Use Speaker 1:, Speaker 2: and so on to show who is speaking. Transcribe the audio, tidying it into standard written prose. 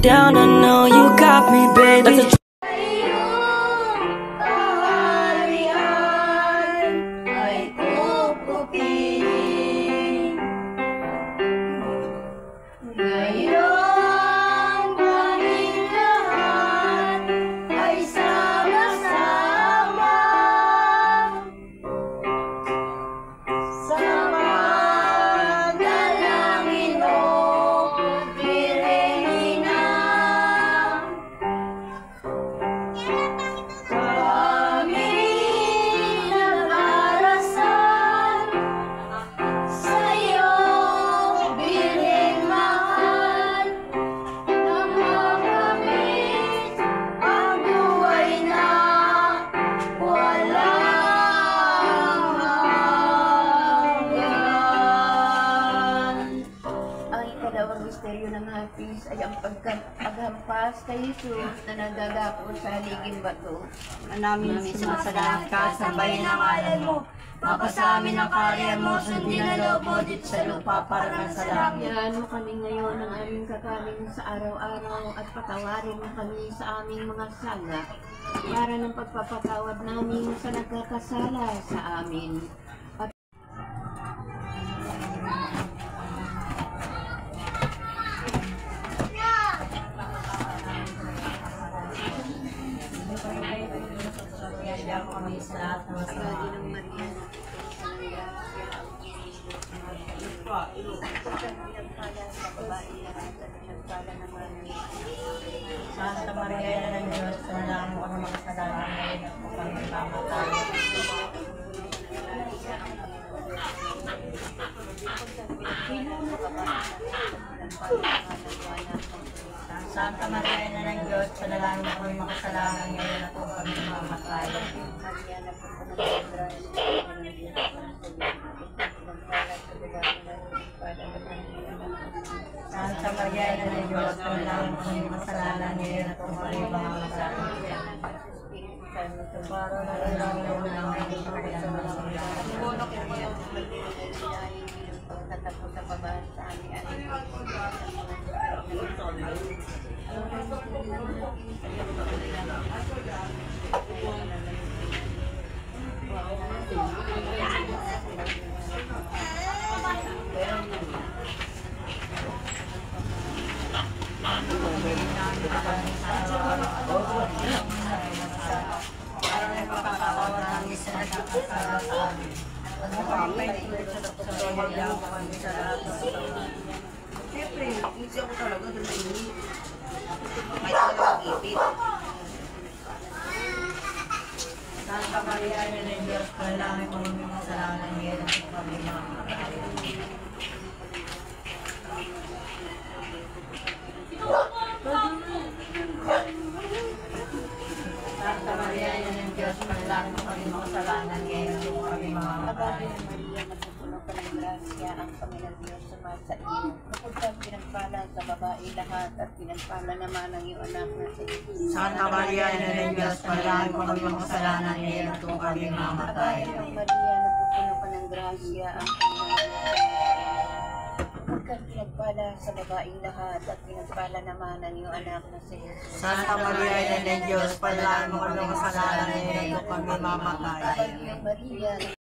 Speaker 1: down, I know you got me, baby.
Speaker 2: Misteryo ng hapis ay ang paghampas kay Jesus na nagagapo sa haliging bato.
Speaker 3: Namin sumasalamat ka sa bayan ng ngalan mo. Mapasa amin ang karya mo, sundin ang loob mo dito sa lupa para ng sa langit.
Speaker 2: Yan mo kami ngayon ang aming kakanin sa araw-araw at patawarin mo kami sa aming mga sala para ng pagpapatawad namin sa nagkakasala sa amin.
Speaker 3: Kami sa lahat ng masalamat ng Maria. Santa Maria, ina ng Diyos, panalangin mo kami mga kasalanan ngayon at kung kami mamatay. Santa Maria, ina ng Diyos, panalangin mo kami mga kasalanan ngayon at kung kami mamatay. Santa Maria, ina ng Diyos, panalangin mo kami mga kasalanan ngayon at kung kami mamatay. Para nalalaman mo namin ang
Speaker 2: tatapos sa baba sa amin.
Speaker 4: Siyempre, hindi ako talaga doon na ini. May talaga mag-ipit.
Speaker 3: Santa Maria, ina ng Diyos, panalangin mo kami mga kasalanan ngayon at kung kami mamatay. Santa Maria, ina ng Diyos, panalangin mo kami mga kasalanan ngayon at kung kami mamatay.
Speaker 2: Grasya ang Panginoon Diyos sumasa iyo. Bukod kang pinagpala sa babae lahat at pinagpala naman ang iyong anak na si Jesus.
Speaker 3: Santa Maria, ina ng Diyos, panalangin mo kami mga kasalanan ngayon at kung kami mamatay.
Speaker 2: Ang Maria, napupuno ka ng grasya ang Panginoon Diyos. Bukod kang pinagpala sa babae lahat at pinagpala naman ang iyong anak na si Jesus.
Speaker 3: Santa Maria, ina ng Diyos, panalangin mo kami mga kasalanan ngayon at kung kami mamatay.
Speaker 2: Maria,